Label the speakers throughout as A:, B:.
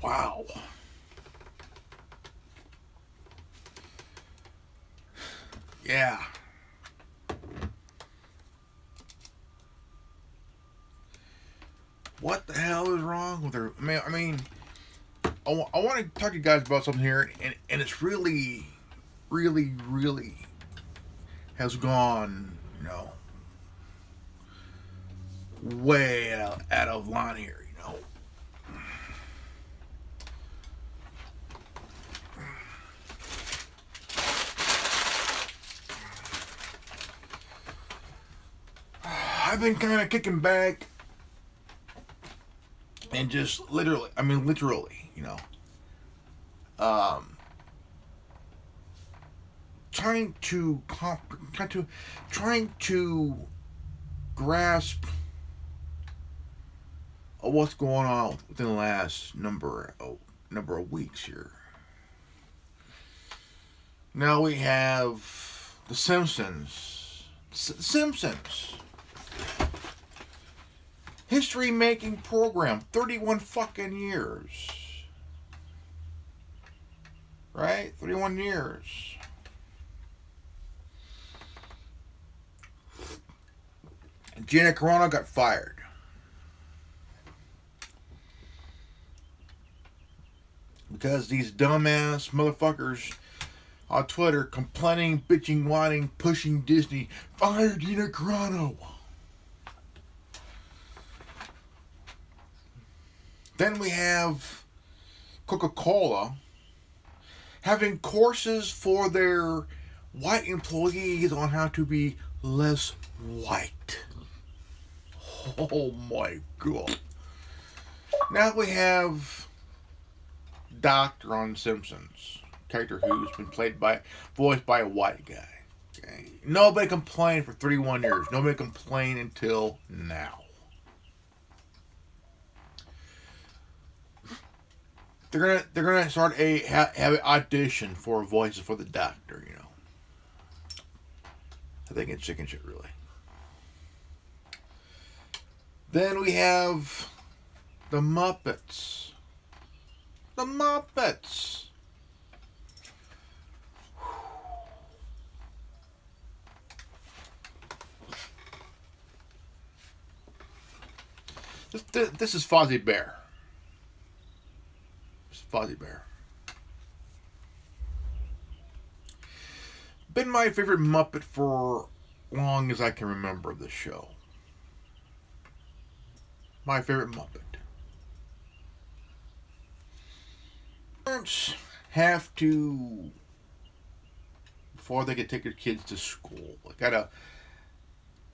A: Wow. Yeah. What the hell is wrong with her? I want to talk to you guys about something here, and it's really, really, really has gone, way out of line here. I've been kind of kicking back and just literally, um, trying to trying to grasp what's going on within the last number of weeks here. Now we have the Simpsons. Simpsons. History making program, 31 fucking years. Right? 31 years. Gina Carano got fired. Because these dumbass motherfuckers on Twitter complaining, bitching, whining, pushing Disney. Fire Gina Carano. Then we have Coca-Cola having courses for their white employees on how to be less white. Oh my god. Now we have Doctor on Simpsons, character who's been voiced by a white guy. Okay. Nobody complained for 31 years. Nobody complained until now. They're gonna start have an audition for voices for the Doctor. I think it's chicken shit, really. Then we have the Muppets. The Muppets. This is Fozzie Bear. Fozzie Bear. Been my favorite Muppet for long as I can remember the show. My favorite Muppet. Parents have to, before they can take their kids to school, they gotta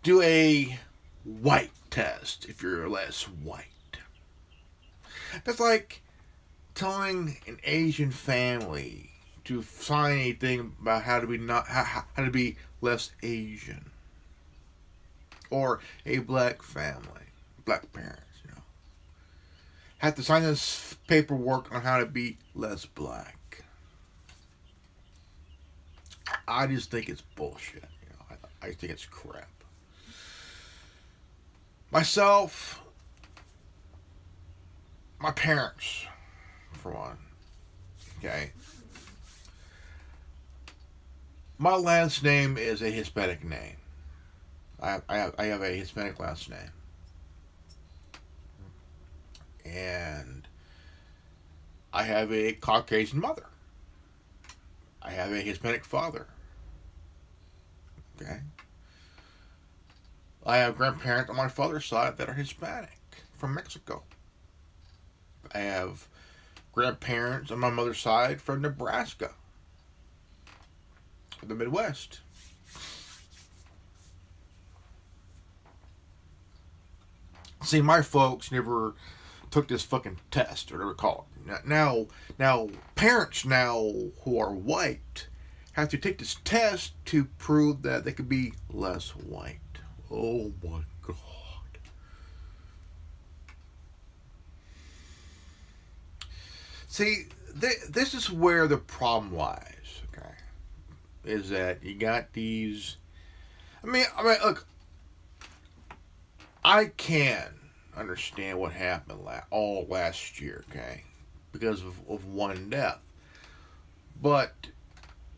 A: do a white test if you're less white. That's like telling an Asian family to sign anything about how to be less Asian, or a black family, black parents, have to sign this paperwork on how to be less black. I just think it's bullshit. I think it's crap. Myself, my parents, for one. Okay. My last name is a Hispanic name. I have a Hispanic last name. And I have a Caucasian mother. I have a Hispanic father. Okay. I have grandparents on my father's side that are Hispanic from Mexico. I have grandparents on my mother's side from Nebraska, the Midwest. See, my folks never took this fucking test, or whatever it's called. Now, parents now who are white have to take this test to prove that they could be less white. Oh my god. See, this is where the problem lies. Okay, is that you got these. Look, I can understand what happened all last year. Okay, because of one death. But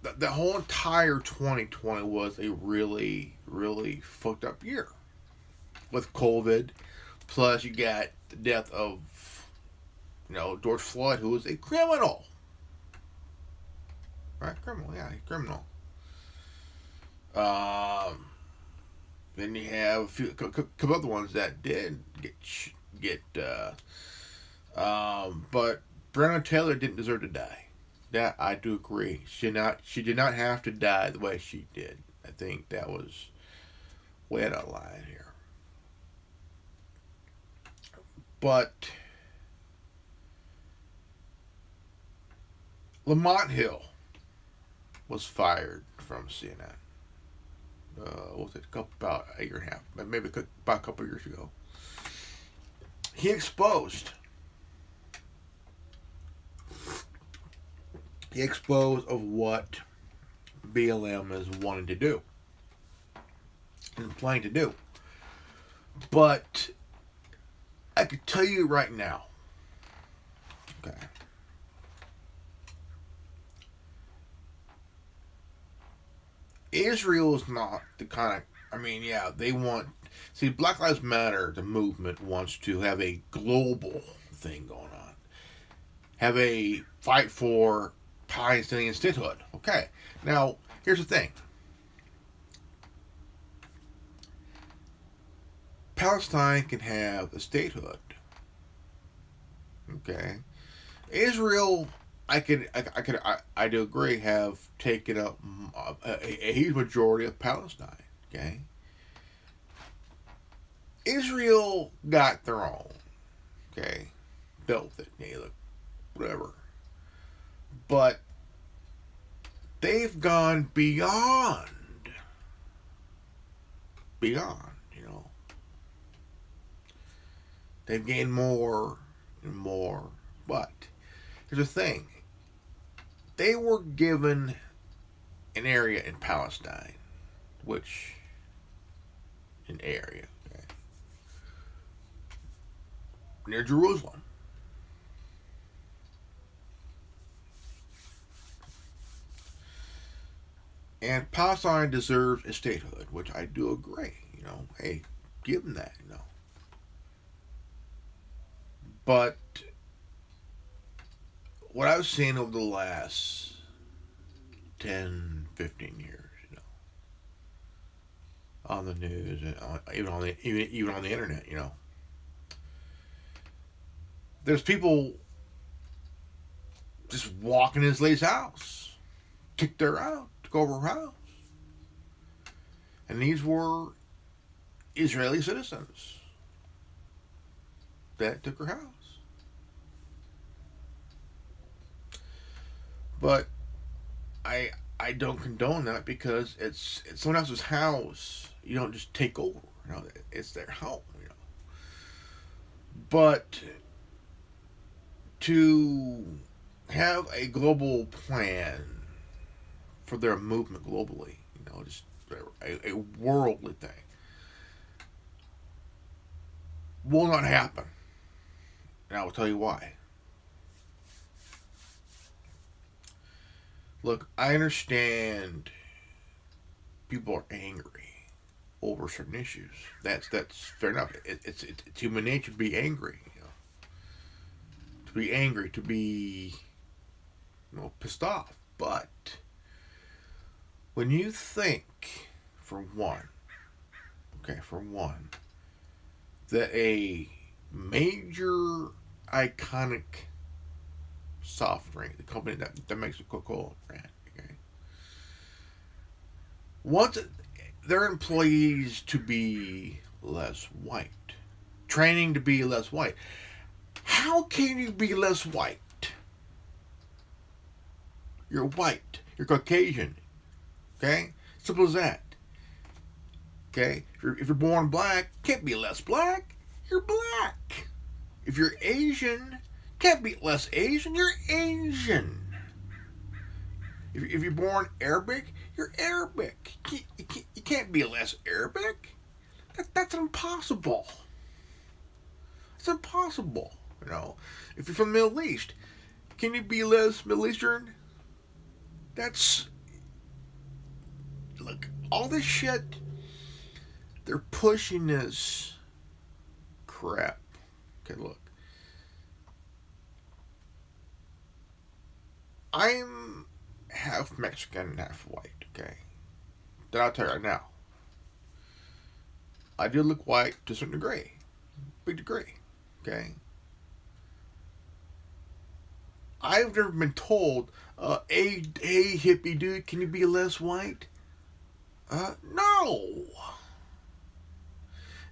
A: the whole entire 2020 was a really, really fucked up year with COVID. Plus, you got the death of, George Floyd, who was a criminal. Right? Criminal, yeah, criminal. Um, then you have a couple other ones that did get but Breonna Taylor didn't deserve to die. That I do agree. She did not have to die the way she did. I think that was way out of line here. But Lamont Hill was fired from CNN. What was it? About a year and a half, maybe about a couple of years ago. He exposed of what BLM is wanting to do and planning to do. But I could tell you right now, okay, Israel is not the kind of, they want, Black Lives Matter, the movement, wants to have a global thing going on. Have a fight for Palestinian statehood. Okay. Now, here's the thing. Palestine can have a statehood. Okay. Israel, I do agree, have taken up a huge majority of Palestine. Okay. Israel got their own. Okay. Built it. Whatever. But they've gone beyond. They've gained more and more. But here's the thing. They were given an area in Palestine, okay, near Jerusalem. And Palestine deserves a statehood, which I do agree. Hey, give them that. But what I've seen over the last 10, 15 years, on the news, and even on the internet, there's people just walking in this lady's house, kicked her out, took over her house, and these were Israeli citizens that took her house. But I don't condone that, because it's someone else's house. You don't just take over. It's their home. But to have a global plan for their movement globally, just a worldly thing, will not happen. And I will tell you why. Look, I understand people are angry over certain issues. That's fair enough. It's human nature to be angry. To be angry, to be pissed off. But when you think, for one, that a major iconic soft drink, the company that makes the Coca-Cola brand, okay, wants their employees to be less white, training to be less white. How can you be less white? You're white. You're Caucasian. Okay? Simple as that. Okay? If you're born black, can't be less black. You're black. If you're Asian, can't be less Asian. You're Asian. If you're born Arabic, you're Arabic. You can't be less Arabic. That's impossible. It's impossible. If you're from the Middle East, Can you be less Middle Eastern? That's, look, all this shit, they're pushing this crap. Okay, look. I'm half Mexican and half white, okay? Then I'll tell you right now. I do look white to a certain degree. Big degree. Okay? I've never been told, hey hippie dude, can you be less white? No.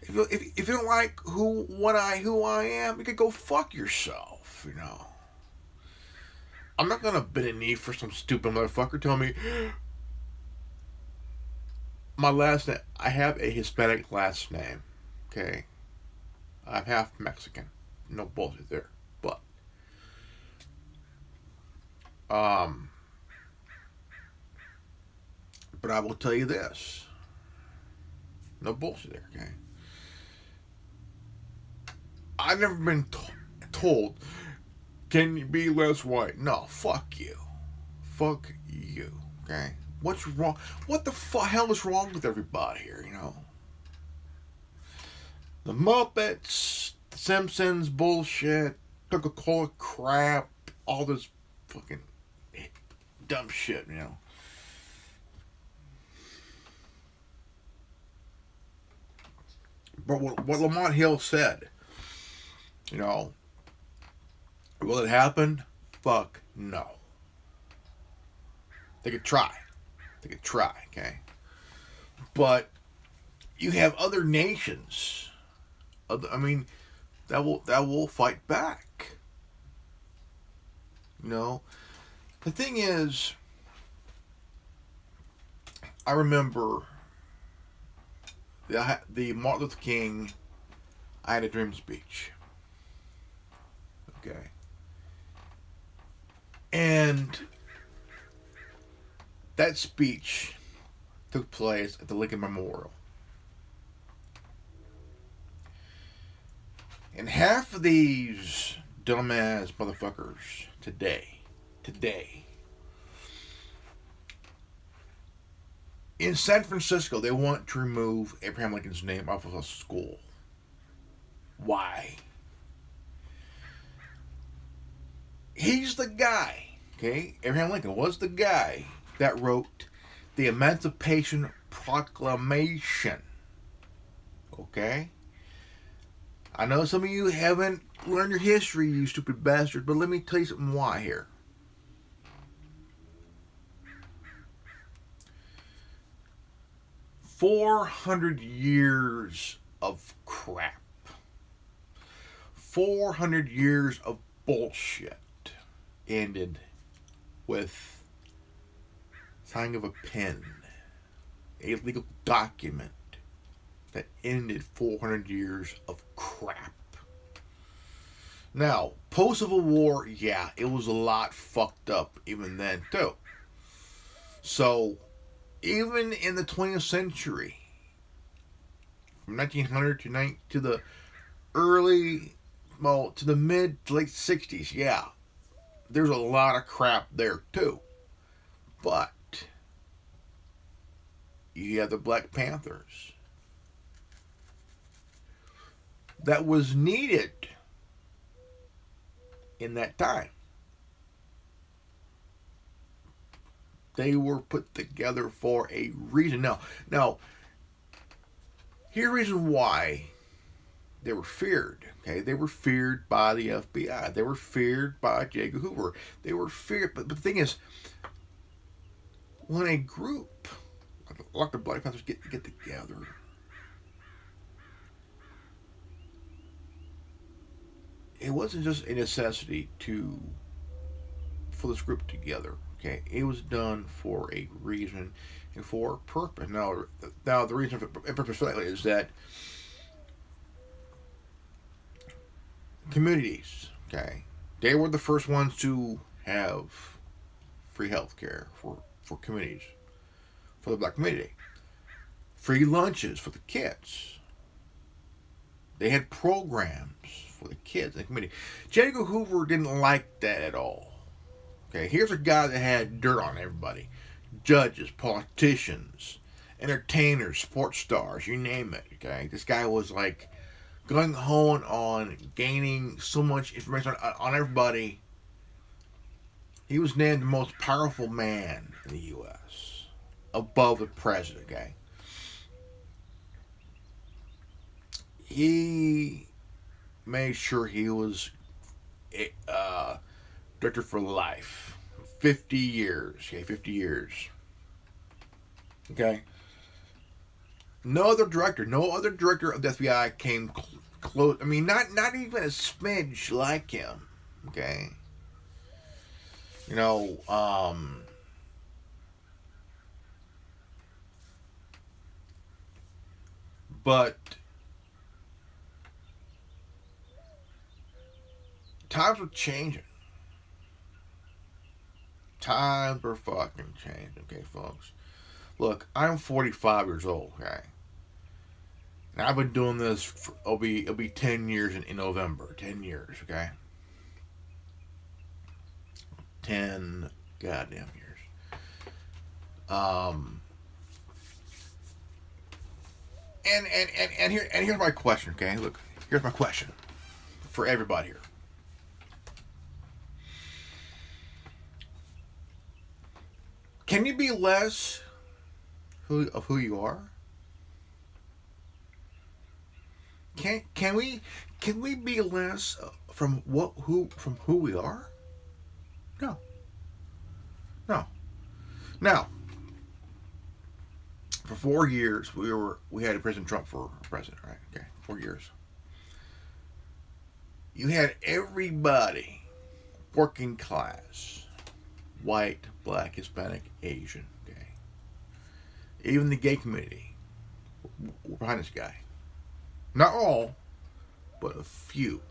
A: If you don't like who I am, you can go fuck yourself, you know. I'm not gonna bend a knee for some stupid motherfucker telling me my last name. I have a Hispanic last name. Okay, I'm half Mexican. No bullshit there. But um, but I will tell you this. No bullshit there. Okay, I've never been told. Can you be less white? No, fuck you. Fuck you. Okay? What's wrong? What the hell is wrong with everybody here, you know? The Muppets, the Simpsons bullshit, Coca-Cola crap, all this fucking dumb shit, you know? But what Lamont Hill said, you know, will it happen? Fuck no. They could try. They could try, okay? But you have other nations. I mean, that will fight back. You know? The thing is, I remember the Martin Luther King I Had a Dream speech. Okay. And that speech took place at the Lincoln Memorial. And half of these dumbass motherfuckers today, in San Francisco, they want to remove Abraham Lincoln's name off of a school. Why? He's the guy, okay? Abraham Lincoln was the guy that wrote the Emancipation Proclamation. Okay? I know some of you haven't learned your history, you stupid bastard, but let me tell you something why here. $400 of crap. 400 years of bullshit ended with signing of a pen, a legal document that ended 400 years of crap. Now, post-Civil War, yeah, it was a lot fucked up even then too. So, even in the 20th century, from 1900 to the early, well, to the mid to late 60s, yeah, there's a lot of crap there too. But you have the Black Panthers. That was needed in that time. They were put together for a reason. Now, here's the reason why they were feared. Okay, they were feared by the FBI. They were feared by J. Edgar Hoover. They were feared. But the thing is, when a group like the Black Panthers get together, it wasn't just a necessity for this group together. Okay, it was done for a reason and for a purpose. Now the reason and purpose for that is that communities, okay, they were the first ones to have free health care for communities, for the black community, free lunches for the kids. They had programs for the kids in the community. J. Edgar Hoover didn't like that at all. Okay, here's a guy that had dirt on everybody: judges, politicians, entertainers, sports stars, you name it. Okay, this guy was like going home on gaining so much information on everybody. He was named the most powerful man in the U.S. above the president. Okay, he made sure he was director for life, 50 years. Okay, 50 years. Okay. No other director of the FBI came close. I mean, not even a smidge like him. Okay. You know, but times were changing. Times were fucking changing. Okay, folks. Look, I'm 45 years old. Okay. And I've been doing this. It'll be 10 years in November. 10 years. Okay. 10 goddamn years. Um, and here's my question. Okay, look, here's my question for everybody here. Can you be less of who you are? Can we be less from who we are? No, no. Now, for 4 years we had President Trump for president, right? Okay, 4 years. You had everybody, working class, white, black, Hispanic, Asian, okay, even the gay community were behind this guy. Not all, but a few.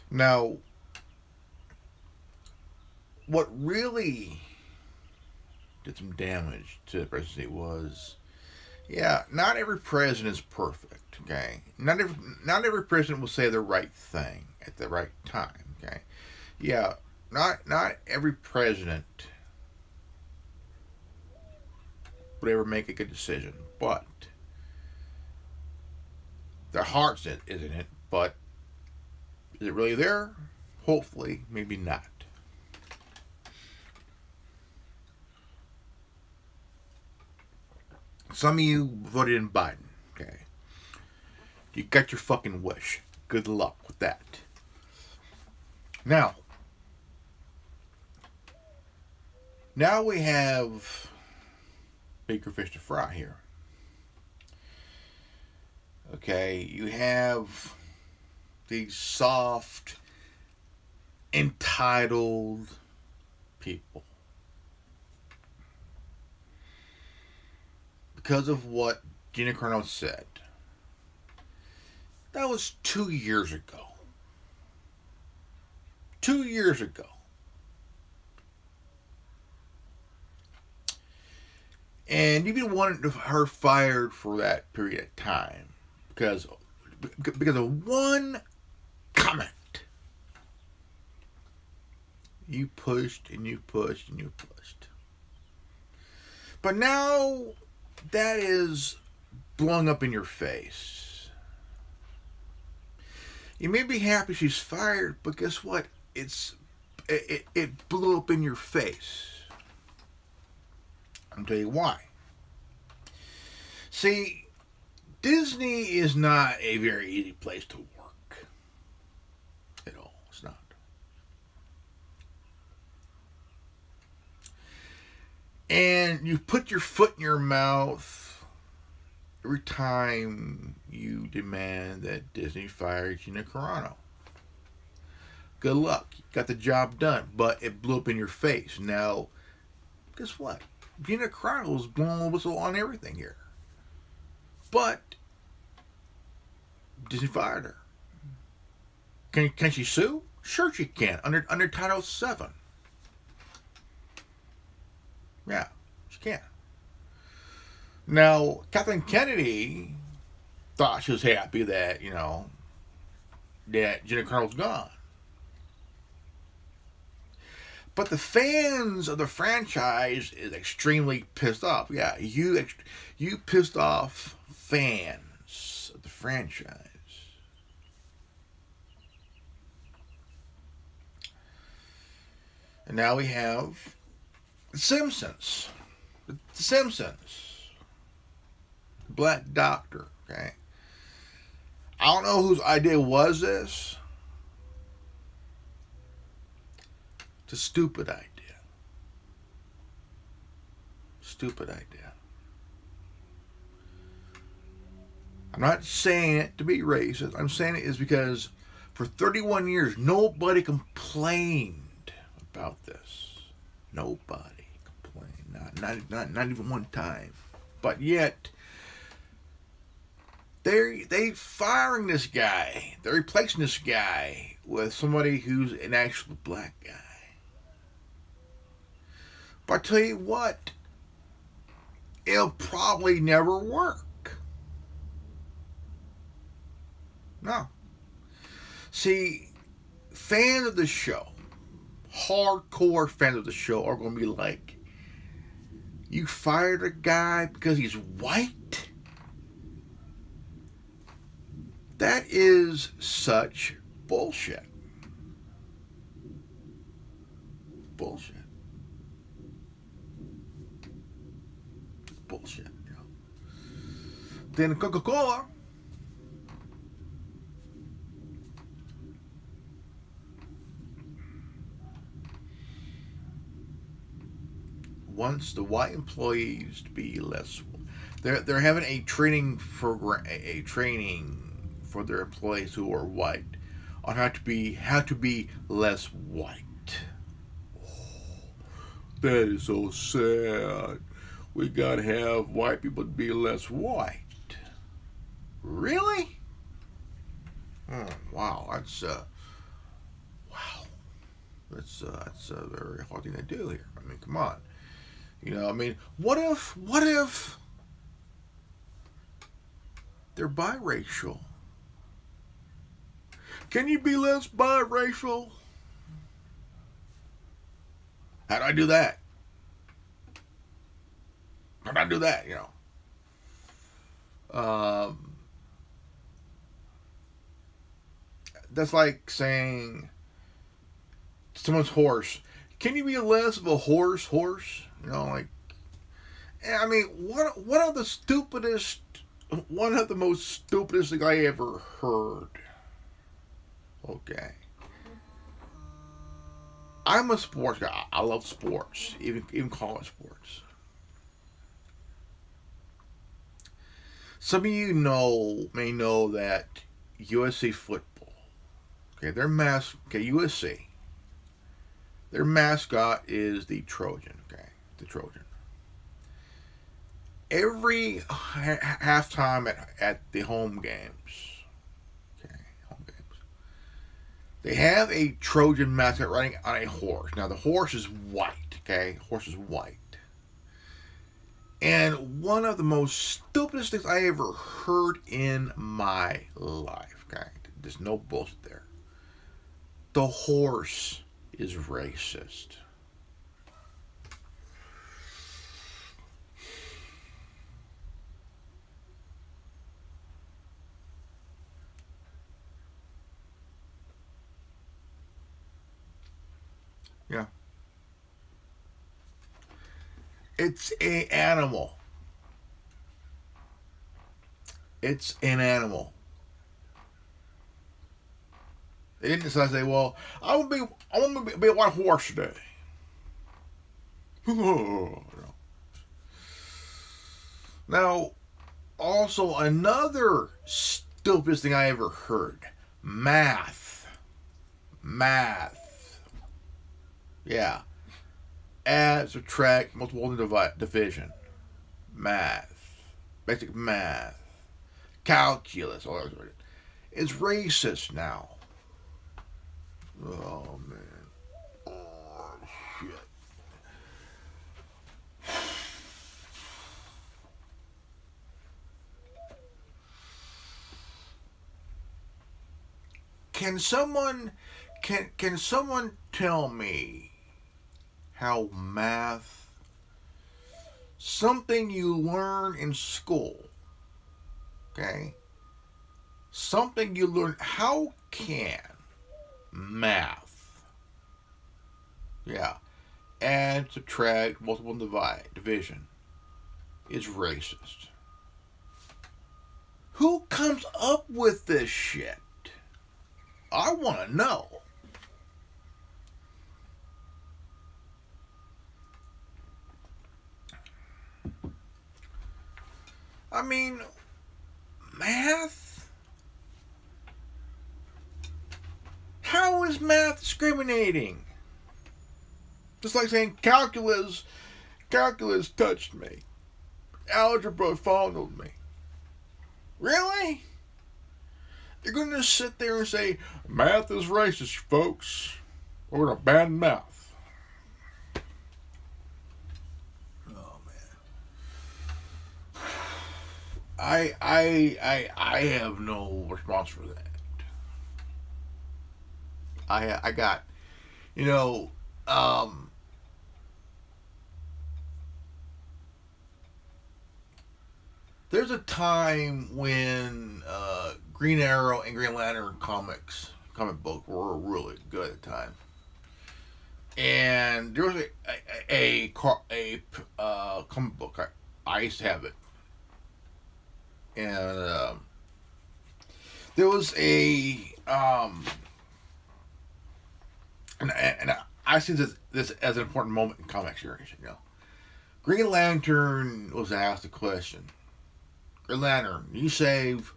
A: Now, what really did some damage to the presidency was, yeah, not every president is perfect. Okay, not every president will say the right thing at the right time. Okay, yeah, not every president would ever make a good decision, but their heart's isn't it. But is it really there? Hopefully, maybe not. Some of you voted in Biden. Okay, you got your fucking wish. Good luck with that. Now we have bigger fish to fry here. Okay, you have these soft, entitled people. Because of what Gina Carano said. That was 2 years ago. 2 years ago. And you've been wanting her fired for that period of time because of one comment. You pushed and you pushed and you pushed. But now that is blowing up in your face. You may be happy she's fired, but guess what? It blew up in your face. I'll tell you why. See, Disney is not a very easy place to work. At all. It's not. And you put your foot in your mouth every time you demand that Disney fire Gina Carano. Good luck. You got the job done, but it blew up in your face. Now, guess what? Gina Carano is blowing a whistle on everything here. But Disney fired her. Can she sue? Sure she can. Under Title VII. Yeah, she can. Now, Kathleen Kennedy thought she was happy that, that Gina Carano's gone. But the fans of the franchise is extremely pissed off. Yeah, you pissed off fans of the franchise. And now we have The Simpsons. The Simpsons. Black Doctor, okay? I don't know whose idea was this. It's a stupid idea. Stupid idea. I'm not saying it to be racist. I'm saying it is because for 31 years, nobody complained about this. Nobody complained. Not even one time. But yet, they firing this guy. They're replacing this guy with somebody who's an actual black guy. But I tell you what, it'll probably never work. No. See, fans of the show, hardcore fans of the show, are going to be like, you fired a guy because he's white? That is such bullshit. Bullshit. Bullshit, you know. Then Coca-Cola wants the white employees to be less. They're having a training program, a training for their employees who are white on how to be less white. Oh, that is so sad. We gotta have white people to be less white. Really? Oh, wow, that's wow. That's a very hard thing to do here. I mean, come on. You know, I mean, what if they're biracial? Can you be less biracial? How do I do that? How do I do that? You know, that's like saying someone's horse. Can you be less of a horse? You know, like, I mean, one of the stupidest, one of the most stupidest thing I ever heard. Okay. I'm a sports guy. I love sports, even college sports. Some of you may know that USC football. Okay, USC. Their mascot is the Trojan. Okay, the Trojan. Every halftime at the home games, okay, home games, they have a Trojan mascot riding on a horse. Now the horse is white. Okay, horse is white. And one of the most stupidest things I ever heard in my life. Okay, there's no bullshit there. The horse is racist. Yeah. It's an animal. It's an animal. They didn't decide to say, well, I want to be a white horse today. Now, also another stupidest thing I ever heard. Math. Math. Yeah. Add, subtract, multiple, divide, division. Math. Basic math. Calculus. All that. It's racist now. Oh, man. Oh, shit. Can someone tell me how math, something you learn in school, okay? Something you learn, how can math, yeah, add, subtract, multiply, and divide, division, is racist? Who comes up with this shit? I want to know. I mean, math? How is math discriminating? Just like saying calculus touched me. Algebra fondled me. Really? You're going to sit there and say, math is racist, folks. We're going to ban math. Oh, man. I have no response for that. I got, you know, there's a time when Green Arrow and Green Lantern comic book were really good at the time, and there was a comic book. I used to have it, and there was and I see this as an important moment in comic series. You know, Green Lantern was asked a question. Green Lantern, you save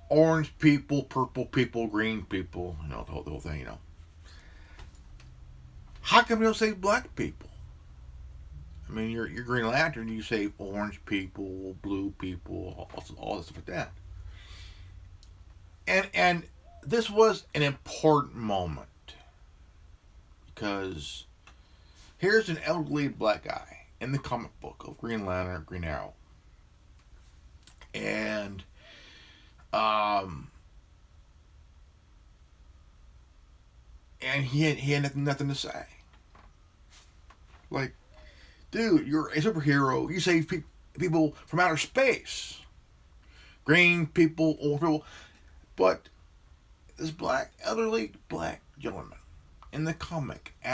A: orange people, purple people, green people, you know, the whole thing, you know. How come you don't save black people? I mean, you're Green Lantern, you save orange people, blue people, all this stuff like that. And this was an important moment because here's an elderly black guy in the comic book of Green Lantern, Green Arrow, and um, he had nothing to say. Like, dude, you're a superhero. You save people from outer space, green people, old people, but this elderly black gentleman in the comic